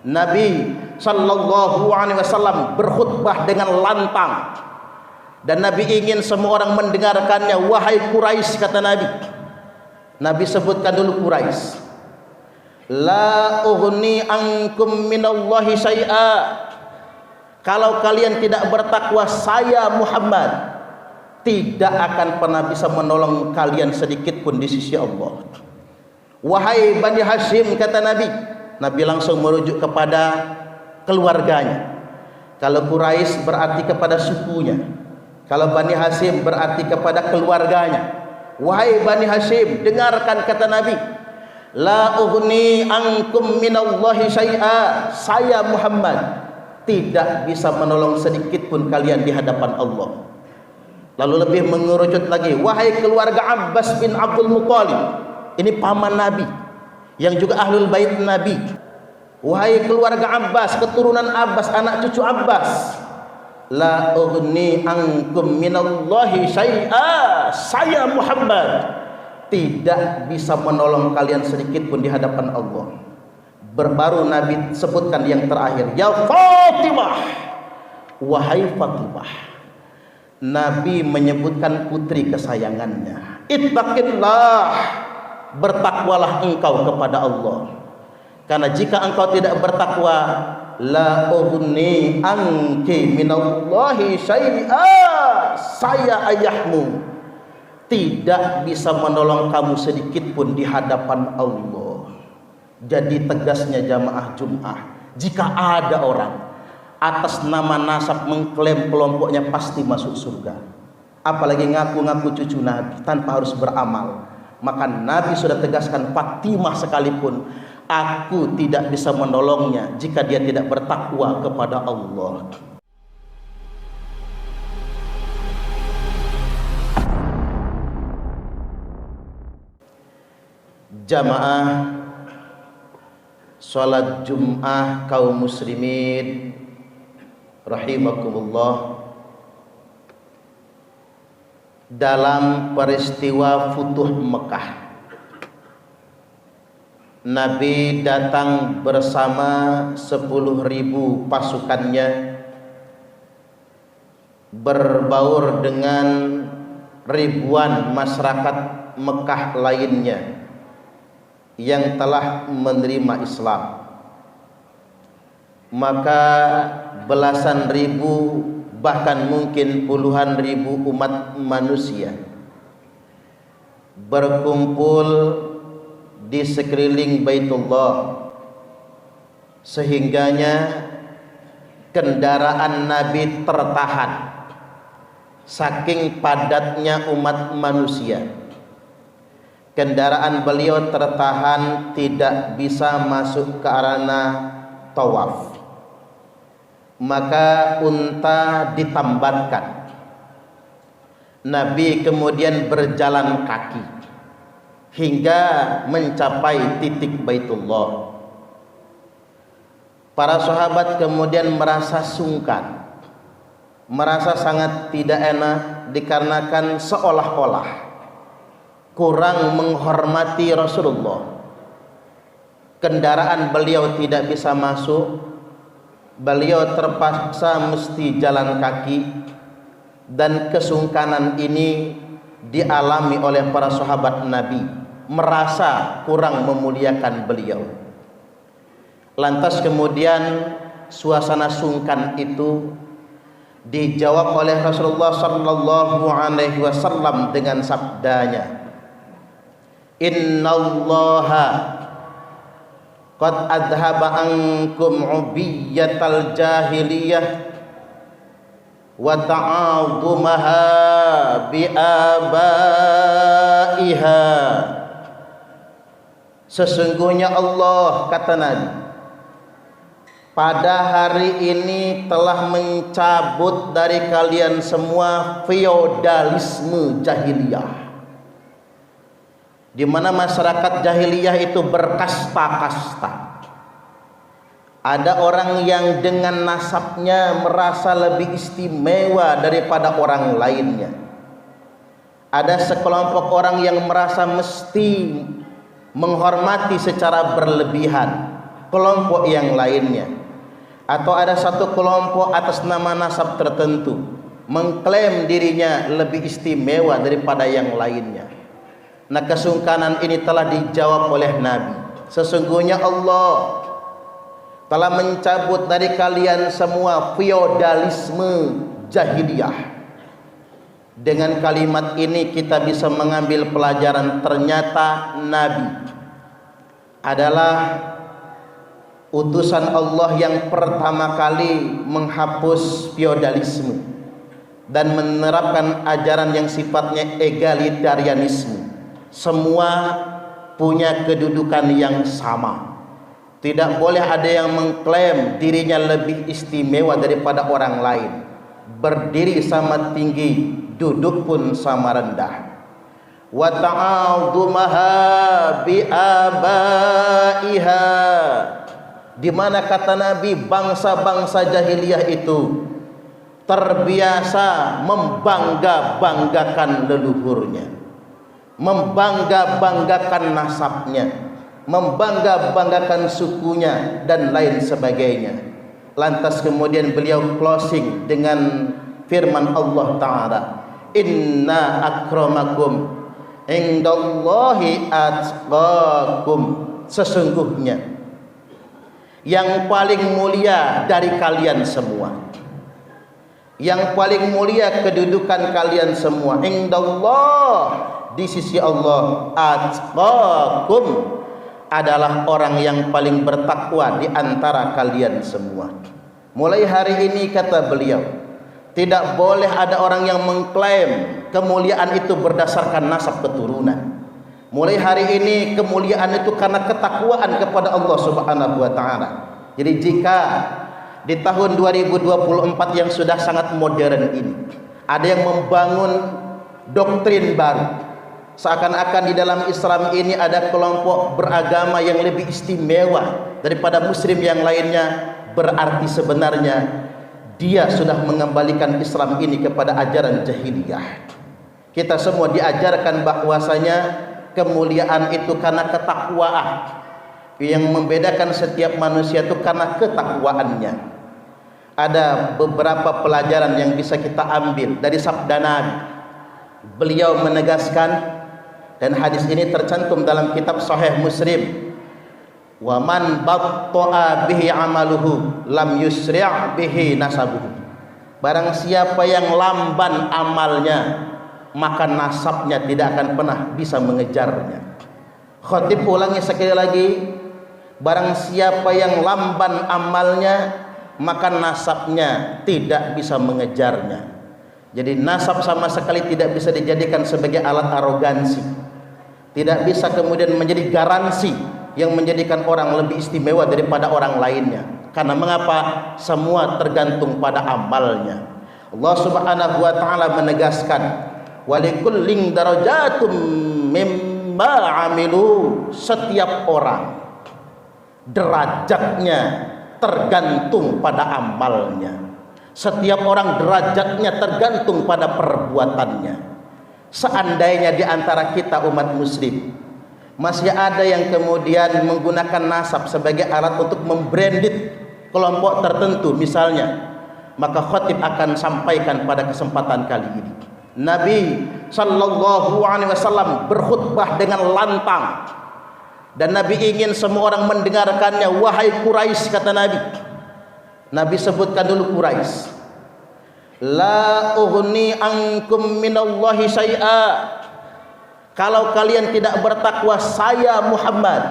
Nabi sallallahu alaihi wasallam berkhutbah dengan lantang dan Nabi ingin semua orang mendengarkannya. Wahai Quraisy, kata Nabi. Nabi sebutkan dulu Quraisy. La ughni ankum minallahi syai'a. Kalau kalian tidak bertakwa, saya Muhammad tidak akan pernah bisa menolong kalian sedikit pun di sisi Allah. Wahai Bani Hashim, kata Nabi. Nabi langsung merujuk kepada keluarganya. Kalau Quraisy berarti kepada sukunya, kalau Bani Hashim berarti kepada keluarganya. Wahai Bani Hashim, dengarkan kata Nabi, la ughni ankum minallahi syai'a. Saya Muhammad tidak bisa menolong sedikit pun kalian di hadapan Allah. Lalu lebih mengerucut lagi, wahai keluarga Abbas bin Abdul Muthalib, ini paman Nabi yang juga ahlul bait Nabi. Wahai keluarga Abbas, keturunan Abbas, anak cucu Abbas, la ughni ankum minallahi syai'a. Saya Muhammad tidak bisa menolong kalian sedikit pun di hadapan Allah. Baru Nabi sebutkan yang terakhir, ya Fatimah, wahai Fatimah. Nabi menyebutkan putri kesayangannya. Ittaqillah, bertakwalah engkau kepada Allah. Karena jika engkau tidak bertakwa, la ughni anki minallahi syai'a. Saya ayahmu tidak bisa menolong kamu sedikit pun di hadapan Allah. Jadi tegasnya jamaah Jum'ah, jika ada orang atas nama nasab mengklaim kelompoknya pasti masuk surga, apalagi ngaku-ngaku cucu Nabi tanpa harus beramal, maka Nabi sudah tegaskan, Fatimah sekalipun aku tidak bisa menolongnya jika dia tidak bertakwa kepada Allah. Jamaah salat Jum'ah kaum muslimin rahimakumullah, dalam peristiwa Futuh Mekah, Nabi datang bersama 10.000 pasukannya, berbaur dengan ribuan masyarakat Mekah lainnya yang telah menerima Islam. Maka belasan ribu, bahkan mungkin puluhan ribu umat manusia berkumpul di sekeliling Baitullah, sehingganya kendaraan Nabi tertahan saking padatnya umat manusia. Kendaraan beliau tertahan, tidak bisa masuk ke arena tawaf. Maka unta ditambatkan. Nabi kemudian berjalan kaki hingga mencapai titik Baitullah. Para sahabat kemudian merasa sungkan, merasa sangat tidak enak, dikarenakan seolah-olah kurang menghormati Rasulullah. Kendaraan beliau tidak bisa masuk, beliau terpaksa mesti jalan kaki, dan kesungkanan ini dialami oleh para sahabat Nabi, merasa kurang memuliakan beliau. Lantas kemudian suasana sungkan itu dijawab oleh Rasulullah sallallahu alaihi wasallam dengan sabdanya, innallaha qad adhaba ankum ubiyatal jahiliyah wa ta'adhumaha bi abaiha. Sesungguhnya Allah, kata Nabi, pada hari ini telah mencabut dari kalian semua feodalisme jahiliyah, di mana masyarakat jahiliyah itu berkasta-kasta. Ada orang yang dengan nasabnya merasa lebih istimewa daripada orang lainnya. Ada sekelompok orang yang merasa mesti menghormati secara berlebihan. kelompok yang lainnya, atau ada satu kelompok atas nama nasab tertentu mengklaim dirinya lebih istimewa daripada yang lainnya. Nah, kesungkanan ini telah dijawab oleh Nabi. Sesungguhnya Allah telah mencabut dari kalian semua feodalisme jahiliyah. Dengan kalimat ini kita bisa mengambil pelajaran, ternyata Nabi adalah utusan Allah yang pertama kali menghapus feodalisme dan menerapkan ajaran yang sifatnya egalitarianisme. Semua punya kedudukan yang sama. Tidak boleh ada yang mengklaim dirinya lebih istimewa daripada orang lain. Berdiri sama tinggi, duduk pun sama rendah. Wa ta'adhumaha bi abaiha, di mana kata Nabi bangsa-bangsa jahiliyah itu terbiasa membangga-banggakan leluhurnya, membangga-banggakan nasabnya, membangga-banggakan sukunya dan lain sebagainya. Lantas kemudian beliau closing dengan firman Allah Ta'ala, inna akramakum indallahi atqakum, sesungguhnya yang paling mulia dari kalian semua, yang paling mulia kedudukan kalian semua, indallah, di sisi Allah, atqakum, adalah orang yang paling bertakwa di antara kalian semua. Mulai hari ini kata beliau, tidak boleh ada orang yang mengklaim kemuliaan itu berdasarkan nasab keturunan. Mulai hari ini kemuliaan itu karena ketakwaan kepada Allah Subhanahu wa taala. Jadi jika di tahun 2024 yang sudah sangat modern ini ada yang membangun doktrin baru, seakan-akan di dalam Islam ini ada kelompok beragama yang lebih istimewa daripada muslim yang lainnya, berarti sebenarnya dia sudah mengembalikan Islam ini kepada ajaran jahiliyah. Kita semua diajarkan bahwasanya kemuliaan itu karena ketakwaan. Yang membedakan setiap manusia itu karena ketakwaannya. Ada beberapa pelajaran yang bisa kita ambil dari sabda Nabi. Beliau menegaskan, dan hadis ini tercantum dalam kitab Sahih Muslim, wa man batta'a bihi amaluhu lam yusri' bihi nasabuhu. Barang siapa yang lamban amalnya, maka nasabnya tidak akan pernah bisa mengejarnya. Khatib ulangi sekali lagi, barang siapa yang lamban amalnya, maka nasabnya tidak bisa mengejarnya. Jadi nasab sama sekali tidak bisa dijadikan sebagai alat arogansi, tidak bisa kemudian menjadi garansi yang menjadikan orang lebih istimewa daripada orang lainnya. Karena mengapa? Semua tergantung pada amalnya. Allah Subhanahu wa taala menegaskan, walikullin darajatum mimma amilu, setiap orang derajatnya tergantung pada amalnya. Setiap orang derajatnya tergantung pada perbuatannya. Seandainya di antara kita umat muslim masih ada yang kemudian menggunakan nasab sebagai alat untuk membranded kelompok tertentu misalnya, maka khatib akan sampaikan pada kesempatan kali ini, Nabi sallallahu alaihi wasallam berkhutbah dengan lantang, dan Nabi ingin semua orang mendengarkannya. Wahai Quraisy, kata Nabi. Nabi sebutkan dulu Quraisy, la ughni ankum minallahi syai'a, kalau kalian tidak bertakwa, saya Muhammad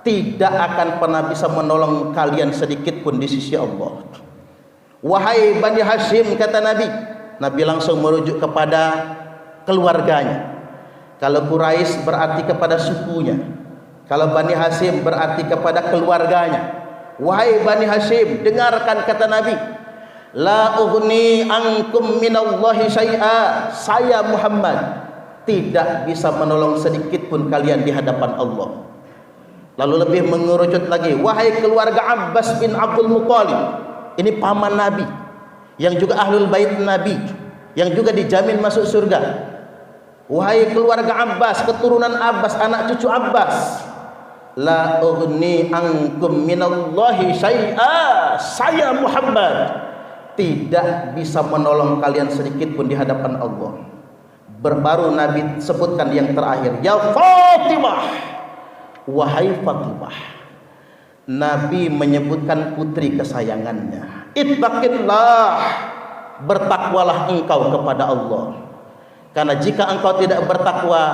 tidak akan pernah bisa menolong kalian sedikit pun di sisi Allah. Wahai Bani Hashim, kata Nabi. Nabi langsung merujuk kepada keluarganya. Kalau Quraisy berarti kepada sukunya, kalau Bani Hashim berarti kepada keluarganya. Wahai Bani Hashim, dengarkan kata Nabi, la ughni ankum minallahi syai'a, saya Muhammad tidak bisa menolong sedikit pun kalian di hadapan Allah. Lalu lebih mengerucut lagi, wahai keluarga Abbas bin Abdul Muthalib, ini paman Nabi yang juga ahlul bait Nabi, yang juga dijamin masuk surga. Wahai keluarga Abbas, keturunan Abbas, anak cucu Abbas, la ughni ankum minallahi syai'a. Saya Muhammad tidak bisa menolong kalian sedikit pun di hadapan Allah. Baru Nabi sebutkan yang terakhir, ya Fatimah, wahai Fatimah. Nabi menyebutkan putri kesayangannya, ittaqillah, bertakwalah engkau kepada Allah. Karena jika engkau tidak bertakwa,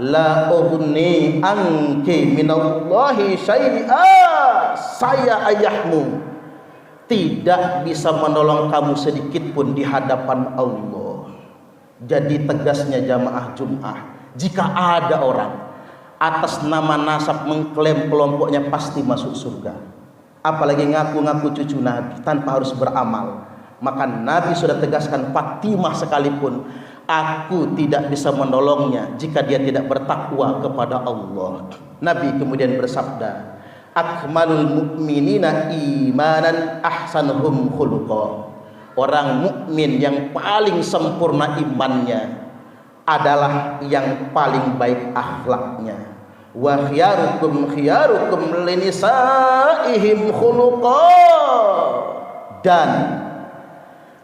la ughni anki minallahi syai'a, saya ayahmu tidak bisa menolong kamu sedikit pun di hadapan Allah. Jadi tegasnya jamaah Jum'ah, jika ada orang atas nama nasab mengklaim kelompoknya pasti masuk surga, apalagi ngaku-ngaku cucu Nabi tanpa harus beramal, maka Nabi sudah tegaskan, Fatimah sekalipun aku tidak bisa menolongnya jika dia tidak bertakwa kepada Allah. Nabi kemudian bersabda, akmalul mu'minina imanan ahsanuhum khuluqa. Orang mukmin yang paling sempurna imannya adalah yang paling baik akhlaknya. Wa khiyarukum khiyarukum linisaihim khuluqa. Dan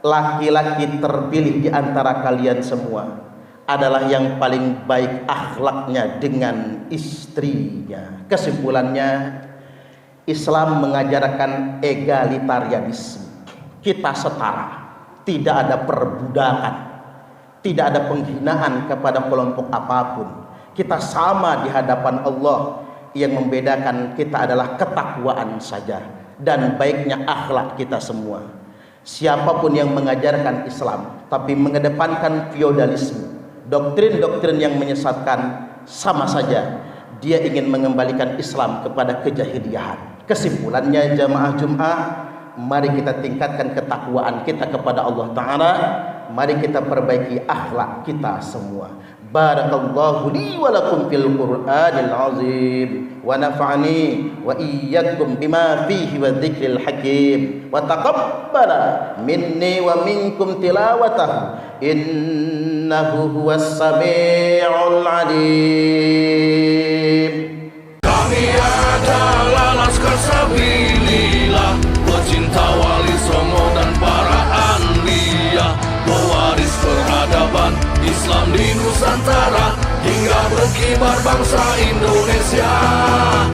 laki-laki terpilih di antara kalian semua adalah yang paling baik akhlaknya dengan istrinya. Kesimpulannya, Islam mengajarkan egalitarianisme. Kita setara, tidak ada perbudakan, tidak ada penghinaan kepada kelompok apapun. Kita sama di hadapan Allah. Yang membedakan kita adalah ketakwaan saja dan baiknya akhlak kita semua. Siapapun yang mengajarkan Islam tapi mengedepankan feodalisme, doktrin-doktrin yang menyesatkan, sama saja dia ingin mengembalikan Islam kepada kejahiliahan. Kesimpulannya jamaah Jum'ah, mari kita tingkatkan ketakwaan kita kepada Allah Ta'ala. Mari kita perbaiki akhlak kita semua. Barakallahu li wa lakum fil Qur'anil azim, wa nafa'ani wa iyyakum bima fihi wa dzikril hakim, wa taqabbala minni wa minkum tilawatahu innahu huwas sami'ul alim. Kami adalah Laskar Sabilillah, pecinta Wali Songo dan para anbiya, pewaris peradaban Islam di Nusantara hingga berkibar bangsa Indonesia.